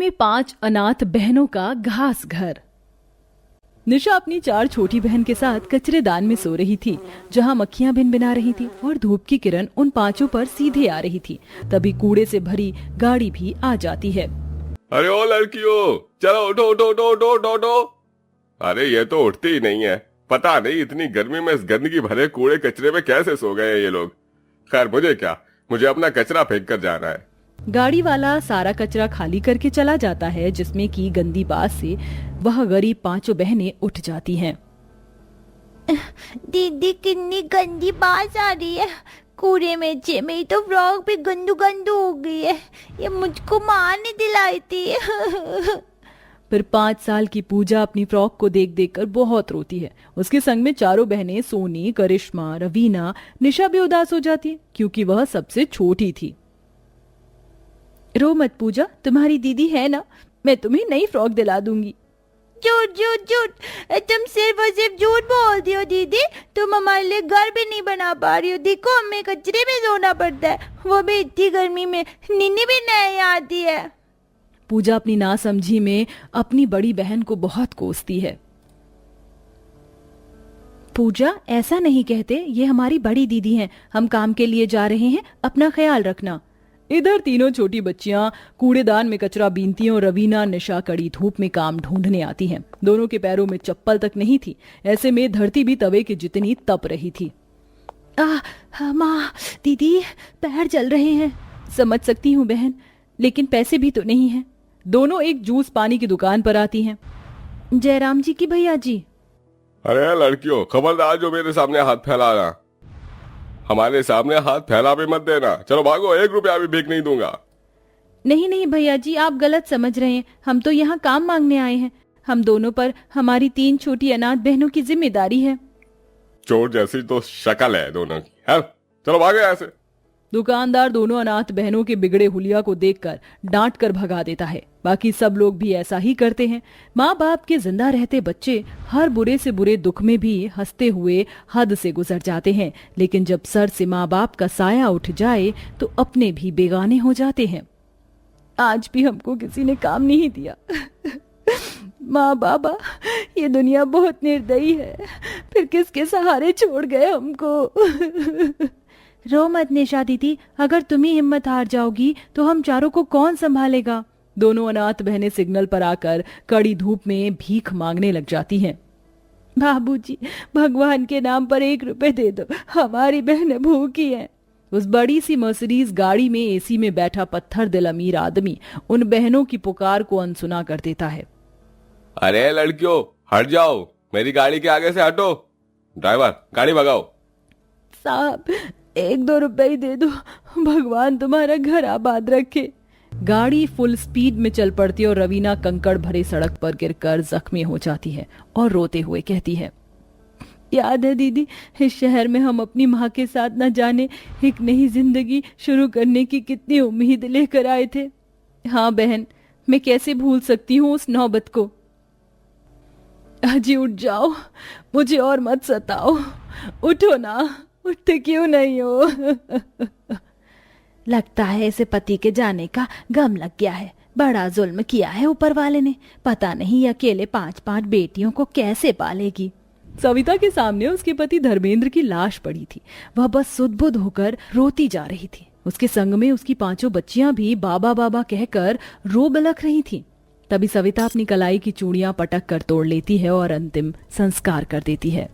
में 5 अनाथ बहनों का घास घर। निशा अपनी 4 छोटी बहन के साथ कचरेदान में सो रही थी, जहां मक्खियां भिनभिना रही थी और धूप की किरण उन 5 पर सीधे आ रही थी। तभी कूड़े से भरी गाड़ी भी आ जाती है। अरे ओ लड़कियों, चलो उठो उठो उठो उठो उठो उठो। अरे ये तो उठती ही नहीं है। पता नहीं इतनी गर्मी में इस गंदगी भरे कूड़े कचरे में कैसे सो गए हैं ये लोग। खैर मुझे क्या, मुझे अपना कचरा फेंक कर जाना है। गाड़ी वाला सारा कचरा खाली करके चला जाता है, जिसमें की गंदी बात से वह गरीब 5 बहनें उठ जाती हैं। दीदी कितनी गंदी बात आ रही है। कूड़े में मेरी तो फ्रॉक भी गंदू गंदू हो गई है। ये मुझको माँ ने दिलाई थी। फिर 5 साल की पूजा अपनी फ्रॉक को देख देख कर बहुत रोती है। उसके संग में 4 बहनें सोनी, करिश्मा, रवीना, निशा भी उदास हो जाती है, क्योंकि वह सबसे छोटी थी। रो मत पूजा, तुम्हारी दीदी है ना, मैं तुम्हें नई फ्रॉक दिला दूंगी। झूठ झूठ झूठ, तुम सिर्फ और सिर्फ झूठ बोलती हो दीदी। तुम हमारे लिए घर भी नहीं बना पा रही हो। देखो हमें कचरे में सोना पड़ता है, वो भी इतनी गर्मी में। नीनी भी नहीं आती है। पूजा अपनी नासमझी में अपनी बड़ी बहन को बहुत कोसती है। पूजा, ऐसा नहीं कहते, ये हमारी बड़ी दीदी हैं। हम काम के लिए जा रहे हैं, अपना ख्याल रखना। इधर तीनों छोटी बच्चियां कूड़ेदान में कचरा बीनती हैं और रवीना, निशा कड़ी धूप में काम ढूंढने आती हैं। दोनों के पैरों में चप्पल तक नहीं थी। ऐसे में धरती भी तवे के जितनी तप रही थी। माँ, दीदी, पैर जल रहे हैं। समझ सकती हूँ बहन, लेकिन पैसे भी तो नहीं हैं। दोनों एक जूस पानी की दुकान पर आती हैं। जयराम जी की भैया जी। अरे लड़कियों, खबरदार जो मेरे सामने हाथ फैलाना। हमारे सामने हाथ फैला भी मत देना। चलो भागो, 1 रुपया भी भीख नहीं दूंगा। नहीं नहीं भैया जी, आप गलत समझ रहे हैं। हम तो यहाँ काम मांगने आए हैं। हम दोनों पर हमारी 3 छोटी अनाथ बहनों की जिम्मेदारी है। चोर जैसी तो शक्ल है दोनों की। है, चलो भागो यहाँ से। दुकानदार दोनों अनाथ बहनों के बिगड़े हुलिया को देखकर डांट कर भगा देता है। बाकी सब लोग भी ऐसा ही करते हैं। माँ बाप के जिंदा रहते बच्चे हर बुरे से बुरे दुख में भी हंसते हुए हद से गुजर जाते हैं, लेकिन जब सर से माँ बाप का साया उठ जाए तो अपने भी बेगाने हो जाते हैं। आज भी हमको किसी ने काम नहीं दिया। माँ बाबा, ये दुनिया बहुत निर्दयी है। फिर किसके सहारे छोड़ गए हमको। रो मत निशा दीदी, अगर तुम ही हिम्मत हार जाओगी तो हम चारों को कौन संभालेगा। दोनों अनाथ बहनें सिग्नल पर आकर कड़ी धूप में भीख मांगने लग जाती हैं। बाबूजी, भगवान के नाम पर 1 रुपए दे दो, हमारी बहनें भूखी हैं। उस बड़ी सी मर्सिडीज गाड़ी में एसी में बैठा पत्थर दिल अमीर आदमी उन बहनों की पुकार को अनसुना कर देता है। अरे लड़कियों, हट जाओ, मेरी गाड़ी के आगे से हटो। ड्राइवर, गाड़ी भगाओ। साहब, 1-2 रुपए ही दे दो, भगवान तुम्हारा घर आबाद रखे। गाड़ी फुल स्पीड में चल पड़ती है और रवीना कंकड़ भरे सड़क पर गिरकर जख्मी हो जाती है और रोते हुए कहती है, याद है दीदी, इस शहर में हम अपनी माँ के साथ न जाने एक नई जिंदगी शुरू करने की कितनी उम्मीद लेकर आए थे। हाँ बहन, मैं कैसे भूल सकती हूँ उस नौबत को। अजी उठ जाओ, मुझे और मत सताओ। उठो ना, उठते क्यों नहीं हो। लगता है इसे पति के जाने का गम लग गया है। बड़ा जुल्म किया है ऊपर वाले ने। पता नहीं अकेले 5-5 बेटियों को कैसे पालेगी। सविता के सामने उसके पति धर्मेंद्र की लाश पड़ी थी। वह बस सुध-बुध होकर रोती जा रही थी। उसके संग में उसकी 5 बच्चियां भी बाबा बाबा कहकर रो बिलख रही थीं। तभी सविता अपनी कलाई की चूड़ियां पटक कर तोड़ लेती है और अंतिम संस्कार कर देती है।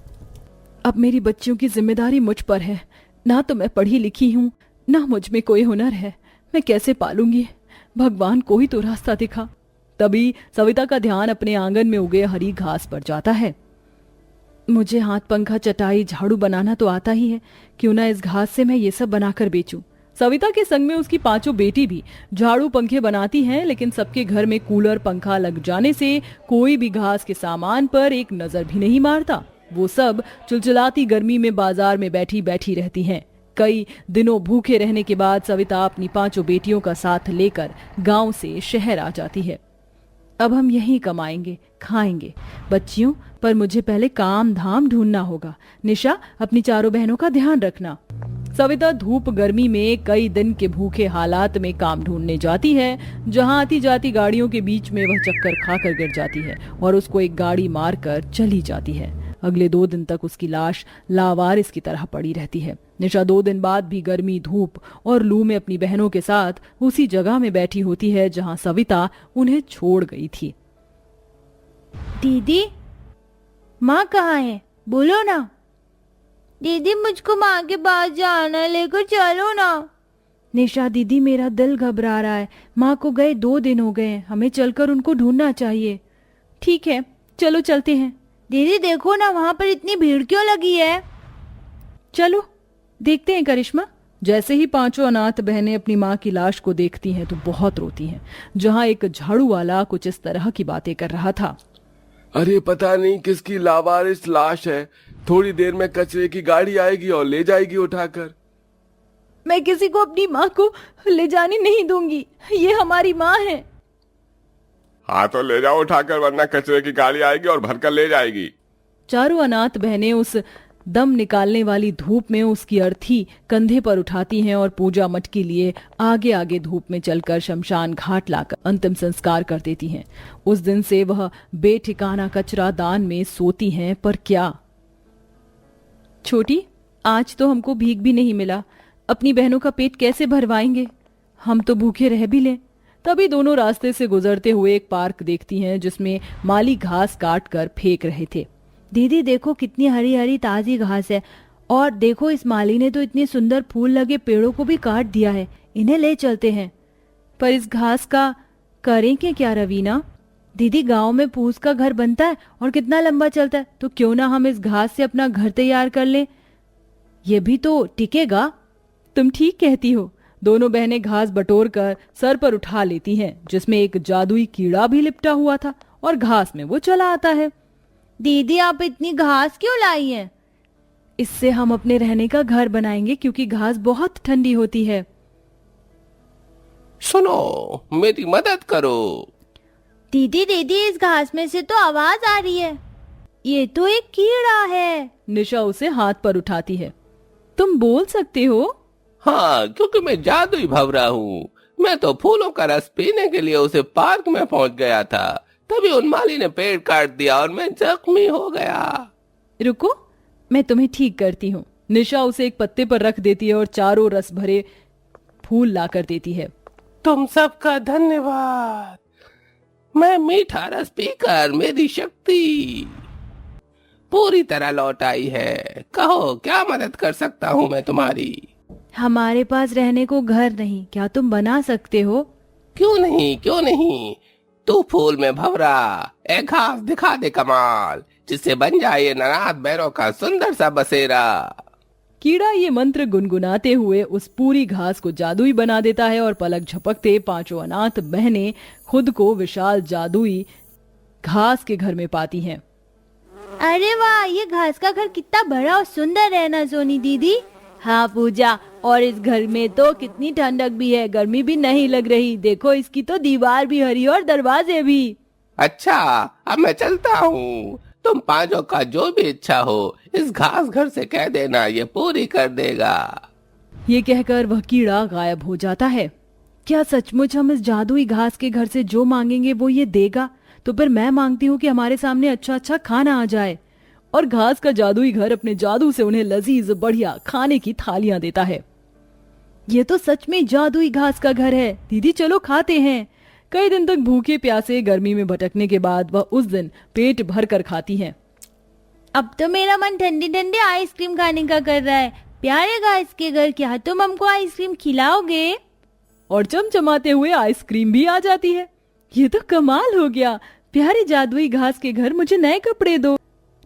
अब मेरी बच्चियों की जिम्मेदारी मुझ पर है। ना तो मैं पढ़ी लिखी हूँ, ना मुझ में कोई हुनर है। मैं कैसे पालूंगी? भगवान कोई तो रास्ता दिखा। तभी सविता का ध्यान अपने आंगन में उगे हरी घास पर जाता है। मुझे हाथ पंखा, चटाई, झाड़ू बनाना तो आता ही है। क्यों ना इस घास से मैं ये सब बनाकर बेचूं। सविता के संग में उसकी 5 बेटी भी झाड़ू पंखे बनाती हैं, लेकिन सबके घर में कूलर पंखा लग जाने से कोई भी घास के सामान पर एक नजर भी नहीं मारता। वो सब चिलचिलाती गर्मी में बाजार में बैठी बैठी रहती हैं। कई दिनों भूखे रहने के बाद सविता अपनी 5 बेटियों का साथ लेकर गांव से शहर आ जाती है। अब हम यहीं कमाएंगे, खाएंगे। बच्चियों, पर मुझे पहले काम धाम ढूंढना होगा। निशा, अपनी 4 बहनों का ध्यान रखना। सविता धूप गर्मी में कई दिन के भूखे हालात में काम ढूंढने जाती है, जहां आती जाती गाड़ियों के बीच में वह चक्कर खाकर गिर जाती है और उसको एक गाड़ी मारकर चली जाती है। अगले 2 दिन तक उसकी लाश लावारिस की तरह पड़ी रहती है। निशा 2 दिन बाद भी गर्मी, धूप और लू में अपनी बहनों के साथ उसी जगह में बैठी होती है जहां सविता उन्हें छोड़ गई थी। दीदी, माँ कहाँ है? बोलो ना। दीदी, मुझको माँ के पास जाना, लेकर चलो ना। निशा दीदी, मेरा दिल घबरा रहा है। माँ को गए 2 दिन हो गए हैं, हमें चलकर उनको ढूंढना चाहिए। ठीक है, चलो चलते हैं। दीदी देखो ना, वहाँ पर इतनी भीड़ क्यों लगी है? चलो देखते हैं करिश्मा। जैसे ही 5 अनाथ बहनें अपनी माँ की लाश को देखती हैं तो बहुत रोती हैं। जहाँ एक झाड़ू वाला कुछ इस तरह की बातें कर रहा था। अरे पता नहीं किसकी लावारिस लाश है, थोड़ी देर में कचरे की गाड़ी आएगी और ले जाएगी उठाकर। मैं किसी को अपनी माँ को ले जाने नहीं दूंगी, ये हमारी माँ है। हाँ तो ले जाओ उठाकर, वरना कचरे की गाड़ी आएगी और भरकर ले जाएगी। चारों अनाथ बहनें उस दम निकालने वाली धूप में उसकी अर्थी कंधे पर उठाती हैं और पूजा मठ के लिए आगे आगे धूप में चलकर शमशान घाट लाकर अंतिम संस्कार कर देती हैं। उस दिन से वह बेठिकाना कचरा दान में सोती हैं। पर क्या छोटी, आज तो हमको भीख भी नहीं मिला, अपनी बहनों का पेट कैसे भरवाएंगे? हम तो भूखे रह भी लें। तभी दोनों रास्ते से गुजरते हुए एक पार्क देखती हैं जिसमें माली घास काट कर फेंक रहे थे। दीदी देखो, कितनी हरी हरी ताजी घास है, और देखो इस माली ने तो इतने सुंदर फूल लगे पेड़ों को भी काट दिया है। इन्हें ले चलते हैं। पर इस घास का करें क्या रवीना? दीदी, गांव में फूस का घर बनता है और कितना लंबा चलता है, तो क्यों ना हम इस घास से अपना घर तैयार कर लें? ये भी तो टिकेगा। तुम ठीक कहती हो। दोनों बहनें घास बटोर कर सर पर उठा लेती हैं, जिसमें एक जादुई कीड़ा भी लिपटा हुआ था और घास में वो चला आता है। दीदी, आप इतनी घास क्यों लाई हैं? इससे हम अपने रहने का घर बनाएंगे, क्योंकि घास बहुत ठंडी होती है। सुनो, मेरी मदद करो। दीदी दीदी, इस घास में से तो आवाज आ रही है। ये तो एक कीड़ा है। निशा उसे हाथ पर उठाती है। तुम बोल सकते हो? हाँ, क्योंकि मैं जादुई भंवरा हूँ। मैं तो फूलों का रस पीने के लिए उसे पार्क में पहुँच गया था, तभी उन माली ने पेड़ काट दिया और मैं जख्मी हो गया। रुको, मैं तुम्हें ठीक करती हूँ। निशा उसे एक पत्ते पर रख देती है और चारों रस भरे फूल ला कर देती है। तुम सबका धन्यवाद। मैं मीठा रस पीकर मेरी शक्ति पूरी तरह लौट आई है। कहो, क्या मदद कर सकता हूँ मैं तुम्हारी? हमारे पास रहने को घर नहीं, क्या तुम बना सकते हो? क्यों नहीं, क्यों नहीं। तू फूल में भंवरा, एक घास दिखा दे कमाल, जिससे बन जाए ये अनाथ बहनों का सुंदर सा बसेरा। कीड़ा ये मंत्र गुनगुनाते हुए उस पूरी घास को जादुई बना देता है और पलक झपकते 5 अनाथ बहनें खुद को विशाल जादुई घास के घर में पाती हैं। अरे वाह, ये घास का घर कितना बड़ा और सुंदर है ना सोनी दीदी? हाँ पूजा, और इस घर में तो कितनी ठंडक भी है, गर्मी भी नहीं लग रही। देखो, इसकी तो दीवार भी हरी और दरवाजे भी। अच्छा, अब मैं चलता हूँ। तुम 5 का जो भी इच्छा हो इस घास घर से कह देना, ये पूरी कर देगा। ये कहकर वह कीड़ा गायब हो जाता है। क्या सचमुच हम इस जादुई घास के घर से जो मांगेंगे वो ये देगा? तो फिर मैं मांगती हूँ कि हमारे सामने अच्छा अच्छा खाना आ जाए। और घास का जादुई घर अपने जादू से उन्हें लजीज बढ़िया खाने की थालियां देता है। ये तो सच में जादुई घास का घर है। दीदी चलो खाते हैं। कई दिन तक भूखे प्यासे गर्मी में भटकने के बाद वह उस दिन पेट भर कर खाती हैं। अब तो मेरा मन ठंडी ठंडी आइसक्रीम खाने का कर रहा है। प्यारे घास के घर, क्या तुम हमको आइसक्रीम खिलाओगे? और चमचमाते हुए आइसक्रीम भी आ जाती है। ये तो कमाल हो गया। प्यारे जादुई घास के घर, मुझे नए कपड़े दो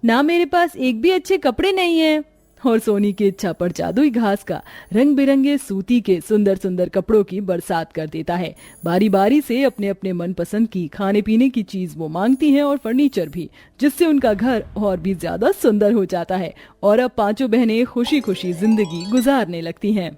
ना, मेरे पास एक भी अच्छे कपड़े नहीं है। और सोनी की इच्छा पर जादुई घास का रंग बिरंगे सूती के सुंदर सुंदर कपड़ों की बरसात कर देता है। बारी बारी से अपने अपने मनपसंद की खाने पीने की चीज वो मांगती हैं और फर्नीचर भी, जिससे उनका घर और भी ज्यादा सुंदर हो जाता है। और अब 5 बहनें खुशी खुशी जिंदगी गुजारने लगती हैं।